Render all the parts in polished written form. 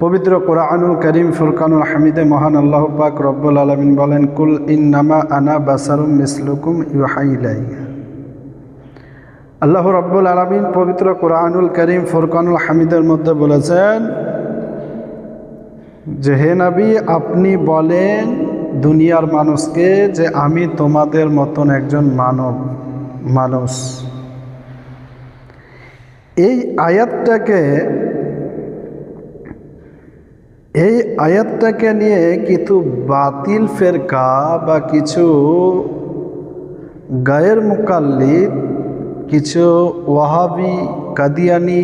পবিত্র কোরআনুল কারীম ফুরকানুল হামিদে মহান আল্লাহ পাক রব্বুল আলামিন বলেন, কুল ইন্নামা আনা বাসারুম মিসলুকুম ইউহা ইলাইয়া। আল্লাহ রব্বুল আলামিন পবিত্র কোরআনুল কারীম ফুরকানুল হামিদের মধ্যে বলেছেন যে, হে নবী, আপনি বলেন দুনিয়ার মানুষকে যে আমি তোমাদের মতন একজন মানুষ। এই আয়াতটাকে নিয়ে কিছু বাতিল ফেরকা বা কিছু গায়ের মুকাল্লিদ, কিছু ওয়াহাবি কাদিয়ানি,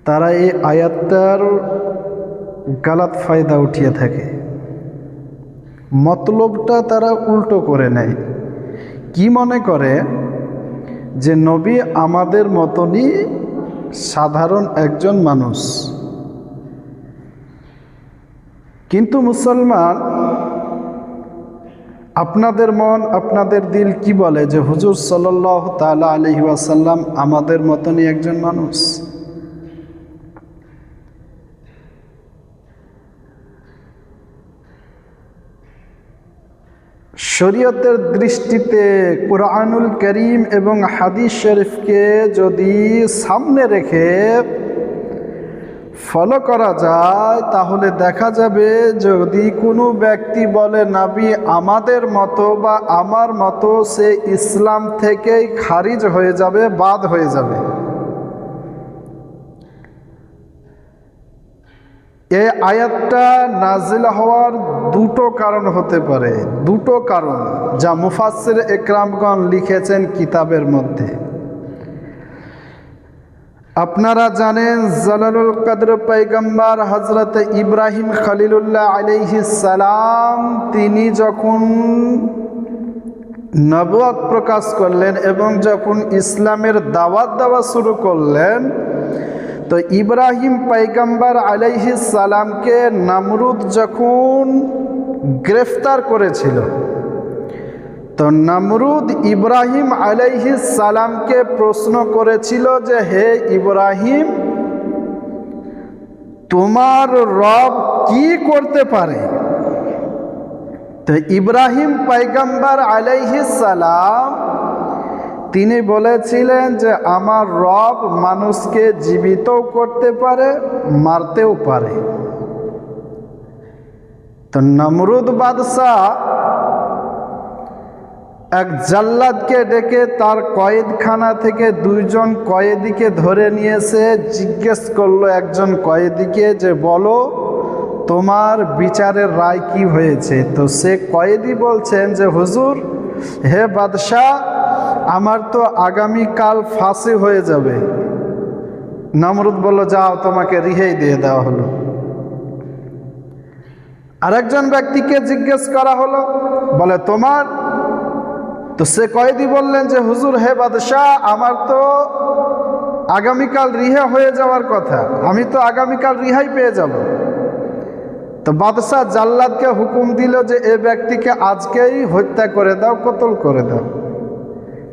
তারা এই আয়াতটার গালাত ফায়দা উঠিয়ে থাকে। মতলবটা তারা উল্টো করে নেয়। কি মনে করে যে নবী আমাদের মতনই সাধারণ একজন মানুষ। কিন্তু মুসলমান, আপনাদের মন আপনাদের দিল কি বলে যে হুজুর সাল্লাল্লাহু তাআলা আলাইহি ওয়াসাল্লাম আমাদের মতনই একজন মানুষ। শরীয়তের দৃষ্টিতে কোরআনুল কারীম এবং হাদিস শরীফকে যদি সামনে রেখে ফলো করা যায়, তাহলে দেখা যাবে যদি কোনো ব্যক্তি বলে নবী আমাদের মতো বা আমার মতো, সে ইসলাম থেকেই খারিজ হয়ে যাবে, বাদ হয়ে যাবে। এই আয়াতটা নাজিল হওয়ার দুটো কারণ হতে পারে, দুটো কারণ যা মুফাসসির ইকরামগণ লিখেছেন কিতাবের মধ্যে। আপনারা জানেন জালালুল কদর পয়গম্বর হযরত ইব্রাহিম খলিলুল্লাহ আলাইহিস সালাম, তিনি যখন নবুয়ত প্রকাশ করলেন এবং যখন ইসলামের দাওয়াত দেওয়া শুরু করলেন, তো ইব্রাহিম পয়গম্বর আলাইহিস সালামকে নমরুদ যখন গ্রেফতার করেছিল, তো নমরুদ ইব্রাহিম আলাইহিস সালামকে প্রশ্ন করেছিল যে, হে ইব্রাহিম, তোমার রব কি করতে পারে? তো ইব্রাহিম পয়গম্বর আলাইহিস সালাম তিনি বলেছিলেন যে আমার রব মানুষকে জীবিতও করতে পারে, মারতেও পারে। তো নমরুদ বাদশাহ এক জাল্লাদকে ডেকে তার কয়েদখানা থেকে দুইজন কয়েদিকে ধরে নিয়ে এসে জিজ্ঞেস করলো একজন কয়েদিকে যে, বলো তোমার বিচারের রায় কি হয়েছে? তো সে কয়েদি বলছেন যে, হুজুর, হে বাদশাহ, আমার তো আগামীকাল ফাঁসি হয়ে যাবে। নমরুদ বলল, যাও, তোমাকে রিহাই দিয়ে দেওয়া হলো। আরেকজন ব্যক্তিকে জিজ্ঞেস করা হলো, বলে তোমার? তো সে কয়েদি বললেন যে, হুজুর, হে বাদশাহ, আমার তো আগামীকাল রিহা হয়ে যাওয়ার কথা, আমি তো আগামীকাল রিহাই পেয়ে যাব। তো বাদশাহ জাল্লাদকে হুকুম দিল যে এ ব্যক্তিকে আজকেই হত্যা করে দাও, কতল করে দাও।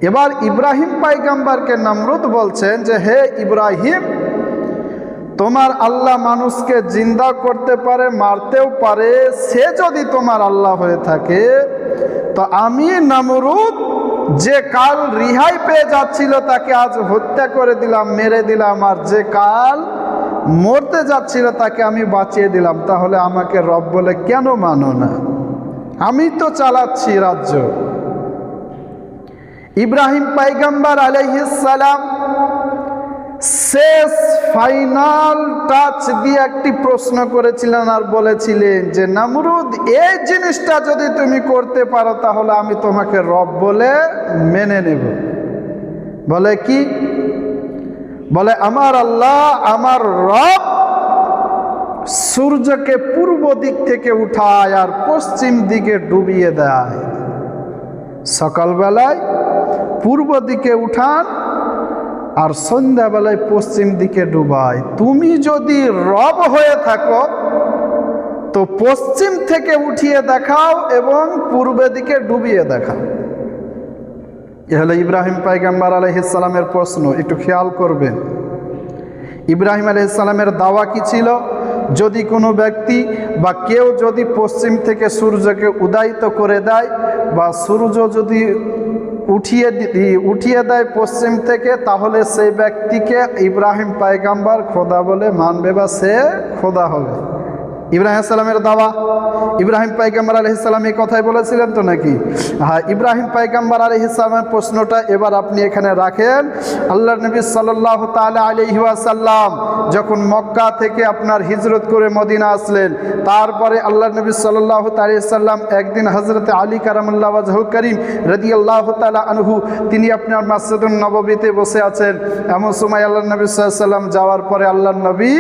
এবার ইব্রাহিম পয়গম্বরকে নমরুদ বলছেন যে, হে ইব্রাহিম, তোমার আল্লাহ মানুষকে জিন্দা করতে পারে, মারতেও পারে, সে যদি তোমার আল্লাহ হয়ে থাকে, তো আমি নমরুদ যে কাল রিহাই পেয়ে যাচ্ছিল তাকে আজ হত্যা করে দিলাম, মেরে দিলাম, আর যে কাল মরতে যাচ্ছিল তাকে আমি বাঁচিয়ে দিলাম। তাহলে আমাকে রব বলে কেন মানো না? আমি তো চালাচ্ছি রাজ্য। ইব্রাহিম পয়গম্বর আলাইহিস সালাম শেষ ফাইনাল টাচ দিয়ে একটি প্রশ্ন করেছিলেন আর বলেছিলেন যে, নমরুদ, এই জিনিসটা যদি তুমি করতে পারো তাহলে আমি তোমাকে রব বলে মেনে নেব। বলে কি? বলে আমার আল্লাহ, আমার রব সূর্যকে পূর্ব দিক থেকে উঠায় আর পশ্চিম দিকে ডুবিয়ে দেয়। সকালবেলায় পূর্ব দিকে উঠান আর সন্ধ্যাবেলায় পশ্চিম দিকে ডুবায়। তুমি যদি রব হয়ে থাকো তো পশ্চিম থেকে উঠিয়ে দেখাও এবং পূর্ব দিকে ডুবিয়ে দেখাও। এ হলো ইব্রাহিম পয়গম্বর আলাইহিস সালামের প্রশ্ন। একটু খেয়াল করবেন, ইব্রাহিম আলাইহিস সালামের দাওয়া কি ছিল? যদি কোনো ব্যক্তি বা কেউ যদি পশ্চিম থেকে সূর্যকে উদয়িত করে দেয় বা সূর্য যদি উঠিয়ে দেয় পশ্চিম থেকে, তাহলে সেই ব্যক্তিকে ইব্রাহিম পয়গম্বর খোদা বলে মানবে বা সে খোদা হবে। ইব্রাহিম সালামের দাওয়া, ইব্রাহিম পয়গম্বর আলাইহিস সালাম এই কথাই বলেছিলেন তো নাকি? হ্যাঁ, ইব্রাহিম পয়গম্বর আলাইহিস সালামের প্রশ্নটা এবার আপনি এখানে রাখেন। আল্লাহর নবী সাল্লাল্লাহু তাআলা আলাইহি ওয়াসাল্লাম যখন মক্কা থেকে আপনার হিজরত করে মদিনা আসলেন, তারপরে আল্লাহর নবী সাল্লাল্লাহু তাআলা আলাইহি ওয়াসাল্লাম একদিন হযরতে আলী কারামাল্লাহু ওয়াজহুল কারীম রাদিয়াল্লাহু তাআলা আনহু তিনি আপনার মসজিদুন নববীতে বসে আছেন। এমন সময় আল্লাহর নবী সাল্লাল্লাহু আলাইহি ওয়াসাল্লাম যাওয়ার পরে আল্লাহর নবী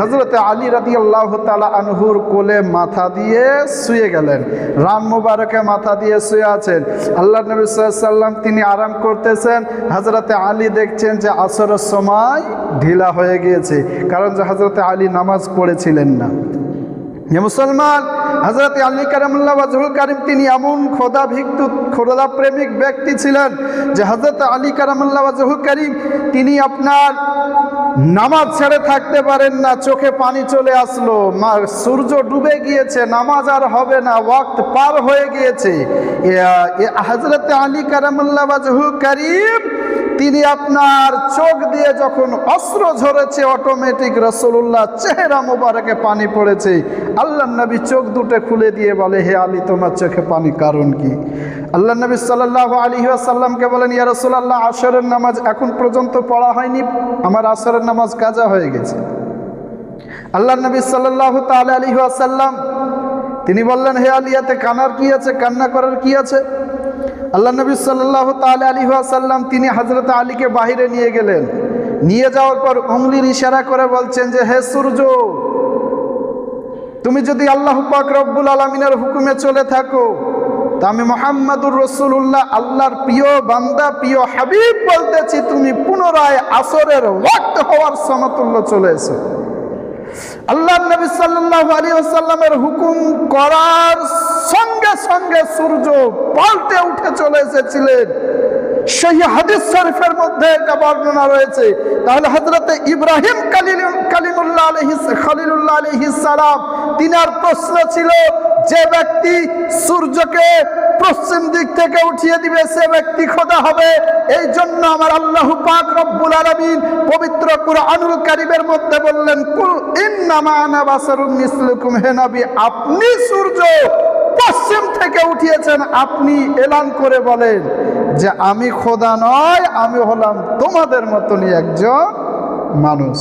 হযরতে আলী রাদিয়াল্লাহু তাআলা আনহুর কোলে মাথা দিয়ে শুয়ে গেলেন। রান মুবারকে মাথা দিয়ে শুয়ে আছেন। আল্লাহর নবী সাল্লাল্লাহু আলাইহি ওয়াসাল্লাম তিনি আরাম করতেছেন। হযরতে আলী দেখছেন যে আসরের সময় ঢিলা হয়ে গিয়েছে, কারণ যে হযরতে আলী নামাজ পড়েছিলেন না। মুসলমান, হযরতে আলী কারামাল্লাহু ওয়াজহুল কারীম তিনি এমন খোদা প্রেমিক ব্যক্তি ছিলেন যে হযরতে আলী কারামাল্লাহু ওয়াজহুল কারীম তিনি আপনার নামাজ ছেড়ে থাকতে পারেন না। চোখে পানি চলে আসলো, সূর্য ডুবে গিয়েছে, নামাজ আর হবে না, ওয়াক্ত পার হয়ে গিয়েছে। হযরতে আলী কারামাল্লাহু ওয়াজহুল কারীম তিনি আপনার চোখ দিয়ে যখন অশ্রু ঝরেছে, অটোমেটিক রাসূলুল্লাহ চেহারা মোবারকে পানি পড়েছে। আল্লাহর নবী চোখ দুটো খুলে দিয়ে বলে, হে আলী তোমার চোখে পানি কারণ কি? আল্লাহর নবী সাল্লাল্লাহু আলাইহি ওয়াসাল্লামকে বলেন, ইয়া রাসূলুল্লাহ আসরের নামাজ এখন পর্যন্ত পড়া হয়নি, আমার আসরের নামাজ কাজা হয়ে গেছে। আল্লাহর নবী সাল্লাল্লাহু তাআলা আলাইহি ওয়াসাল্লাম তিনি বললেন, হে আলী এতে কান্নার কি আছে, কান্না করার কি আছে? আল্লাহ নবী সাল্লাল্লাহু তাআলা আলাইহি ওয়াসাল্লাম তিনি হযরত আলীকে বাহিরে নিয়ে গেলেন। নিয়ে যাওয়ার পর উংলির ইশারা করে বলছেন যে, হে সূর্য, তুমি যদি আল্লাহ পাক রব্বুল আলামিনের হুকুমে চলে থাকো, তা আমি মুহাম্মাদুর রাসূলুল্লাহ আল্লাহর প্রিয় বান্দা, প্রিয় হাবিব বলতেছি, তুমি পুনরায় আসরের ওয়াক্ত হওয়ার সমতুল্য চলে এসো। আল্লাহর নবী সাল্লাল্লাহু আলাইহি ওয়াসাল্লামের হুকুম করার সঙ্গে সঙ্গে সূর্য পাল্টে উঠে চলে এসেছিলেন। সেই হাদিস শরীফের মধ্যে একটা বর্ণনা রয়েছে। তাহলে হযরতে ইব্রাহিম খলিলুল্লাহ আলাইহিস সালাম তিনার প্রশ্ন ছিল, যে ব্যক্তি সূর্যকে পশ্চিম দিক থেকে উঠিয়ে দিবে সে ব্যক্তি খোদা হবে। এই জন্য আমার আল্লাহ পাক রব্বুল আলামিন পবিত্র কুরআনুল কারীমের মধ্যে বললেন, কুল ইন্নামা আনা বাশারুম মিসলুকুম, হে নবী আপনি সূর্য পশ্চিম থেকে উঠিয়েছেন, আপনি এলান করে বলেন যে আমি খোদা নয়, আমি হলাম তোমাদের মতনই একজন মানুষ।